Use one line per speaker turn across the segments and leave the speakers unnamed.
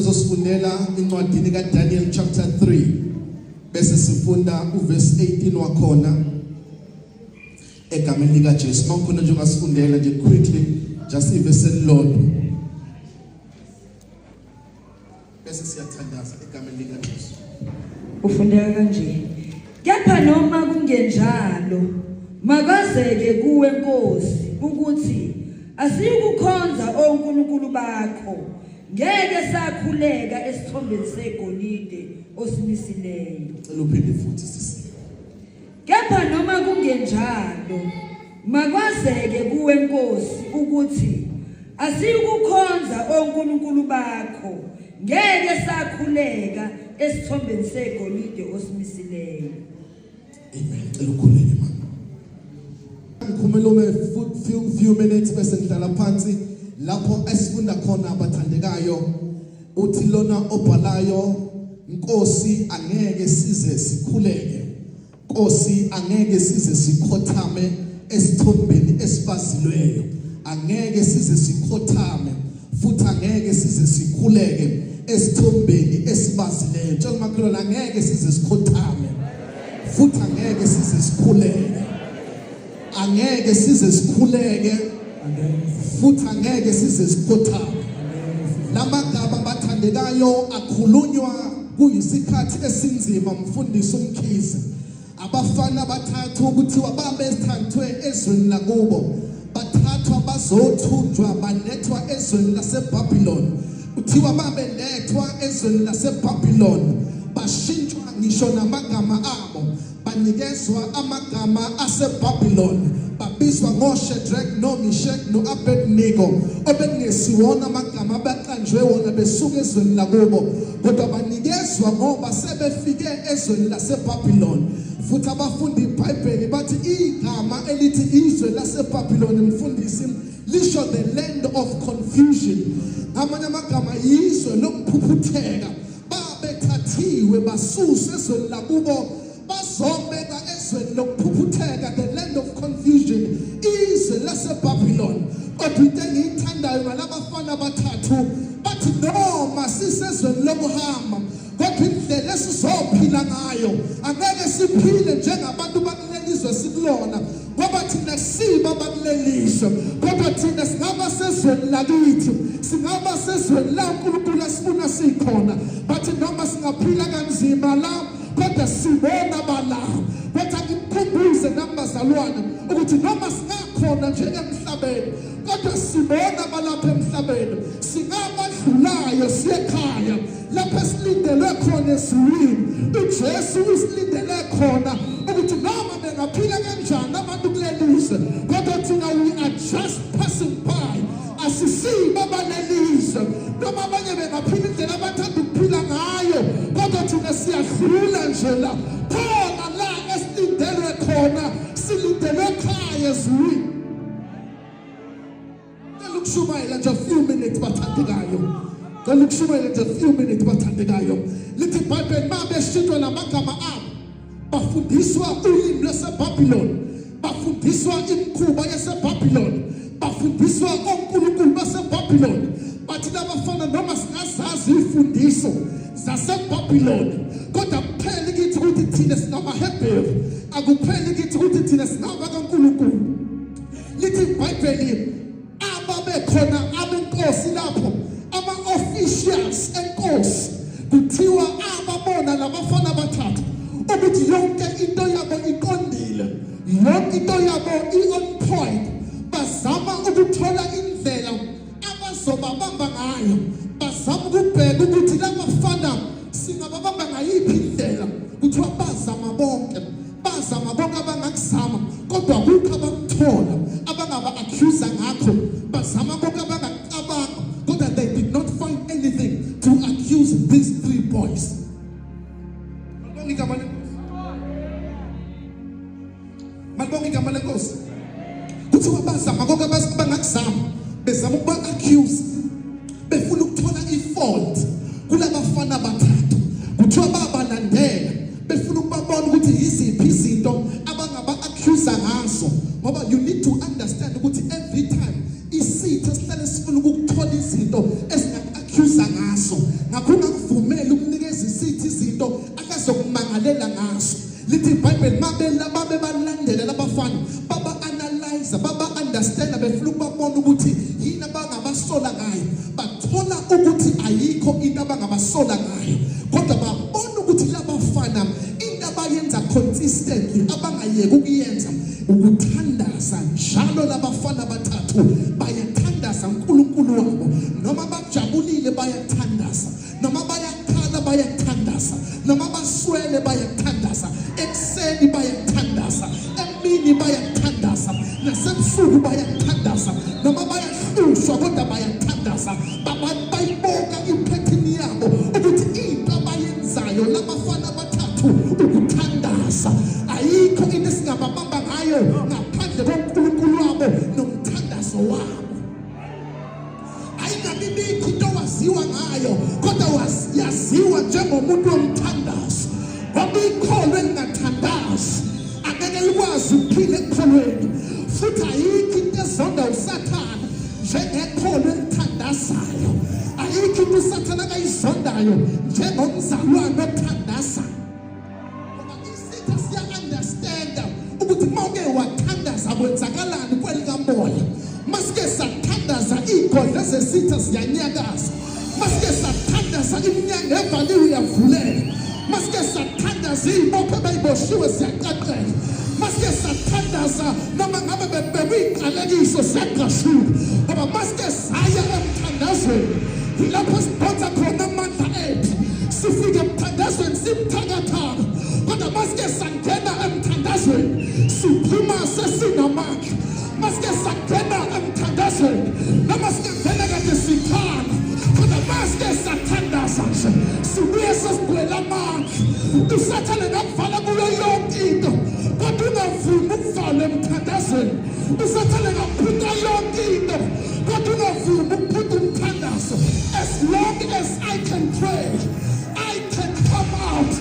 Sifundela incwadi kaDaniel chapter 3 bese sifunda uverse 18 wakhona egameni lika Jesu. Mawukhona nje ungasifundela nje quickly just iverse elilodwa bese siyathandaza egameni lika Jesu.
Ufundeka kanje: kepha noma kungenjalo makwazeke kuwe Nkosi ukuthi asiyukukhonza onkulunkulu bakho, ngeke sakhuleka esithombeni segolide osimisileyo.
Cela uphinde futhi sisi.
Kepha noma kungenjalo makwazeke kuwe Nkosi ukuthi asiyukukhonza onkulunkulu bakho, ngeke sakhuleka esithombeni segolide osimisileyo.
Amen. Cela ukhuleke mama. Ngikhuluma few minutes bese ngidlala phansi lapho esifunda khona abathandekayo. Uthi lona obhalayo, Nkosi angeke size sikhuleke, Nkosi angeke size sikhothame esithombeni esibazilweyo, angeke size sikhothame futhi angeke size sikhuleke esithombeni esibazileyo. Tshela makhelwane angeke size sikhothame futhi angeke size sikhuleke, angeke size sikhuleke futhi angeke size sikhothame. Lamagama bathandekayo akhulunywa kuyisikhathi esinzima. Mfundisi uMkhize, abafana bathathu ukuthi wabambe esithanthwe ezweni lakubo, bathathwa bazothunjwa banethwa ezweni laseBabylon. Kuthiwa babelethwa ezweni laseBabylon bashintshwa ngisho namagama abo, banikezwa amagama aseBabylon, babizwa ngoShadrach, noMeshach, noAbednego, obekungesiwona amagama abaqanjwe wona besuka ezweni lakubo, kodwa banikezwa ngoba sebefike ezweni laseBabylon. Futhi abafundi iBhayibheli bathi igama elithi izwe laseBabylon, mfundisi, lisho the land of confusion. Amanye amagama izwe lokuphuphutheka. Babethathiwe basuswe ezweni lakubo bazobeka ezweni lokuphuphutheka, the land of confusion, izwe laseBabylon. Kodwa into engiyithandayo ngalabafana bathathu bathi noma sisezweni lokuhamba, kodwa indlela esizophila ngayo angeke siphile njengabantu bakulelizwe sikulona, ngoba thina siba bakulelizwe. Kodwa thina singaba sezweni lakithi, singaba sezweni la uNkulunkulu asifuna sikhona, bathi noma singaphila kanzima la kodwa sibona balawo. Kodwa ngikukhumbuze nambazalwane ukuthi noma singakhona nje emhlabeni kodwa sibona balapha emhlabeni, singabadlulayo siyekhaya lapho esilindelwe khona esiwini. uJesu usilindele khona ukuthi noma bengaphila kanjani abantu kulelizwe, kodwa thina we are just passing by, asisiba balelizwe. Noma abanye bengaphila indlela abathanda ukuphila ngayo, kodwa thina siyadlula nje la khona la esilindelwe khona, silindelwe ekhaya esiwini. Ukusumayela nje a few minutes bathandekayo, ukusumayela nje a few minutes bathandekayo. Lithi iBhayibheli mabeshintshwa namagama abo, bafundiswa ulimi lwaseBabylon, bafundiswa imikhuba yaseBabylon, bafundiswa onkulunkulu baseBabylon. Bathi labafana noma singazazi ifundiso zaseBabylon, kodwa kuphela kithi ukuthi thina sinamaHebheru, akuphela kithi ukuthi thina sinabakaNkulunkulu. Lithi iBhayibheli ababekhona abenkosi lapho, ama-officials enkosi, kuthiwa ababona labafana bathathu ukuthi yonke into yabo iqondile, yonke into yabo i-on point. Bazama ukuthola indlela abazobabamba ngayo, bazama ukubheka ukuthi labafana singababamba ngayiphi indlela. Kuthiwa bazama bonke abangakusama, kodwa kukho abakuthola abangaba-accuser ngakho. Bazama konke abangacabanga, kodwa they did not find anything to accuse these three boys. Malibonga igama lenkosi. Kuthiwa bazama konke abangakusama, bezama ukuba-accuse, befuna ukuthola i-fault kulabafana bathathu. Kuthiwa babalandela befuna ukubabona ukuthi yiziphi izinto abangaba-accuser ngazo, ngoba you need to understand ukuthi every time isitha sihlale sifuna ukuthola izinto esingaku-accuser ngazo. bamangalela ngaso. Lithi iBhayibheli babe balandela labafana baba analyze baba understand befuna ukubona ukuthi yini abangabasola ngayo, bathola ukuthi ayikho into abangabasola ngayo, kodwa babona ukuthi labafana into abayenza consistently abangayeki ukuyenza ukuthandaza. Njalo labafana bathathu bayathandaza uNkulunkulu wabo, noma bajabulile bayathandaza, noma bayakhala bayathandaza, noma baswele bayathandaza, ekseni bayathandaza, emini bayathandaza, nasebusuku bayathandaza, noma bayahlushwa kodwa bayathandaza. Bayibonga iphethini yabo ukuthi into abayenzayo labafana bathathu ukuthandaza. Ayikho into esingababamba ngayo ngaphandle koNkulunkulu wabo nomthandazo wabo. Ayingabibikho into waziwa ngayo, kodwa yaziwa njengomuntu womthandazo. Ngoba ikholo elingathandazi angeke likwazi ukuphila ekholweni, futhi ayikho into ezonda uSathane njengekholo elithandazayo. Ayikho into uSathane akayizondayo njengomzalwane othandaza. Ngoba isitha siya-understanda ukuthi mawuke wathandaza kwenzakalani kwelikamoya. Masike sathandaza igodla zesitha ziyanyakaza, masike sathandaza iminyango evaliwe iyavuleka, masike sathandaza izibopho ebeyiboshiwe ziyaqaqeka, masike sathandaza noma ngabe bebekuyigqalekiso ziyaqashuka. Ngoba masike saya emthandazweni yilapho sidonsa khona amandla ethu, sifike emthandazweni simthakathaka, kodwa masike sangena emthandazweni siphuma sesinamandla. Masike sangena emthandazweni noma singena kade sikhala, kodwa masike sathandaza nje sibuye sesigcwele amandla. USathane ngakuvala kuyo yonke into, kodwa ungavumi ukuvala emthandazweni. USathane ngakuphutha yonke into, kodwa ungavumi ukuphutha umthandazo. As long as I can pray, I can come out.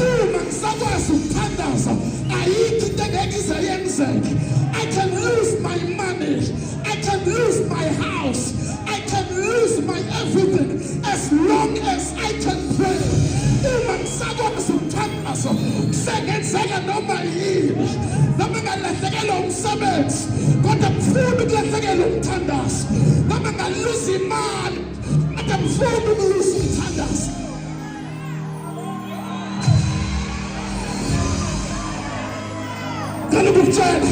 Uma ngisakwazi ukuthandaza ayikho into engeke ize yenzeke. I can lose my money, I can lose my house, I can lose my everything, as long as I can pray. Uma ngisakwazi ukuthandaza sengenzeka noma yini, noma ngalahlekelwa umsebenzi kodwa ngifuna ukulahlekelwa umthandazo, noma ngaluza imali kodwa ngifuna ukuluza umthandazo. Ngikutshela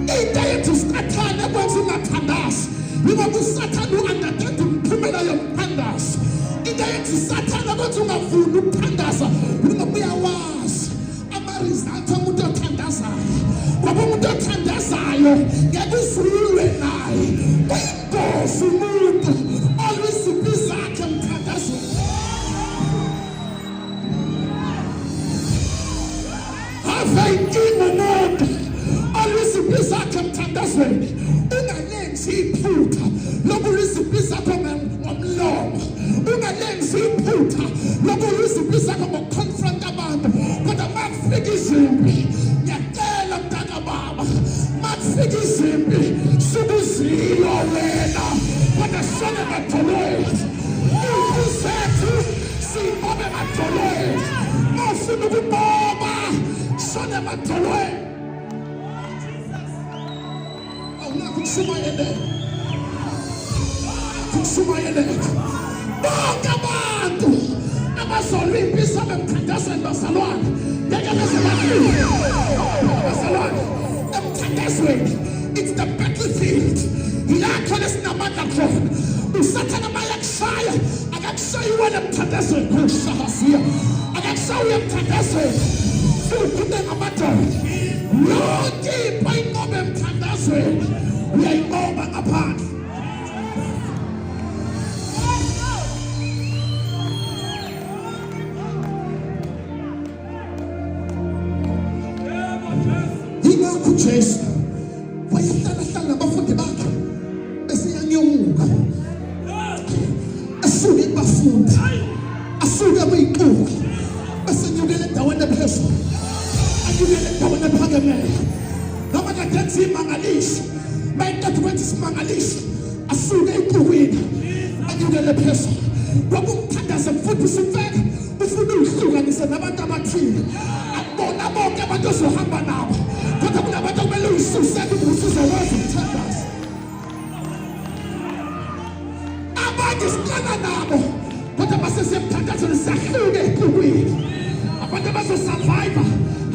into yethu uSathane ekwenza ungathandazi yingoba uSathane u-understand umphumela yomthandazo. Into yethu uSathane ekwenza ungafuni ukuthandaza yingoba uyawazi ama-result omuntu othandazayo. Ngoba umuntu othandazayo ngeke uzulwe naye, kuyingozi umuntu olwiziphi zakhe emthandazweni. Ave inkinga umuntu olwiziphi zakhe emthandazweni, ungalenzi iphutha lokulwiziphi zakhe ngomlomo, ungalenzi iphutha lokulwiziphi zakhe ngokuconfront abantu, kodwa makufika izimpi ngiyacela mntaka baba, makufika izimpi sukuziyo wena kodwa sone madolweni. Ifu zethu sibobe madolweni, mafuna ukuboba sone madolweni. Kushumayele bonke abantu abazolimpisa emthandazweni bazalwane ngeke beze bafike bazalwane emthandazweni. It's the battlefield, yilapho lesinamandla khona. USathane mayakushaya akakushayi wena emthandazweni kushahasiya, akakushayi emthandazweni futhi ngamadoda. Yonke impa inqobe emthandazweni uyayinqoba ngaphandle. Yingakho uJesu wayehlala nabafundi bakhe besiyanyumuka, asuke kubafundi, asuke kuyixuku, besenyukela endaweni ephezulu, anyukela endaweni ephakemeko. Noma kade enza imangaliso, mayekade kwenza isimangaliso asuke ixukwini anyukele phezulu. Ngoba umthandazo futhi sifeka ufuna ukuhlukanisa uhlanganise nabantu abathile. Akubona bonke abantu ozohamba nabo, kodwa kunabantu okumele uyisusele ukuthi uzokwazi ukuthandaza. Abanye siqala nabo, kodwa basesemthandazweni siyahluka exukwini. Abantu abazosurvive,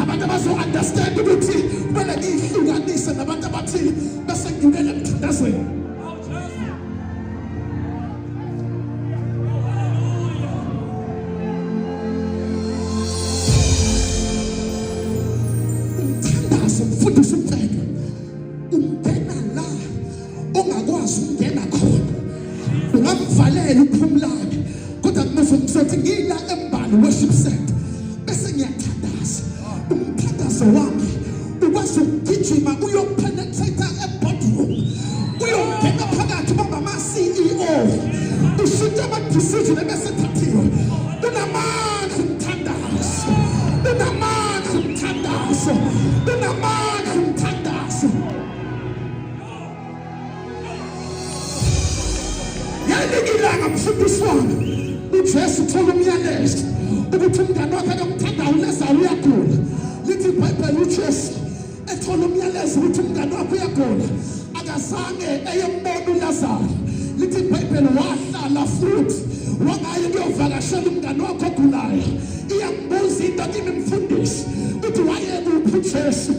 abantu abazo-understand ukuthi kumele ngiyihlukanise nabantu abathile bese ngingena emthandazweni. Umfundisi umthetho ungena la ongakwazi ukungena khona, ungamvalela uphumlane, kodwa kuzothi ngila embali worship center bese ngiyathandaza. Umthandazo wami ukwazi ukugijima uyopenetrate eboardroom, uyongena phakathi bangama-CEO, ushintshe ama-decision ebese thathiwe. Unamandla umthandazo, unamandla umthandazo, unamandla umthandazo. Yalikilanga mfundisi wami uJesu uthola umyalezo ukuthi umngane wakhe akamthandayo uLazaro uyagula. Lithi iBhayibheli uJesu ethola umyalezo ukuthi umngane wakhe uyagula, akazange eyembona uLazaro. Lithi iBhayibheli wahlala futhi wangaye kuyovakashela umngane wakhe ogulayo. Iyambuza into kimi mfundisi ukuthi wayekuphi uJesu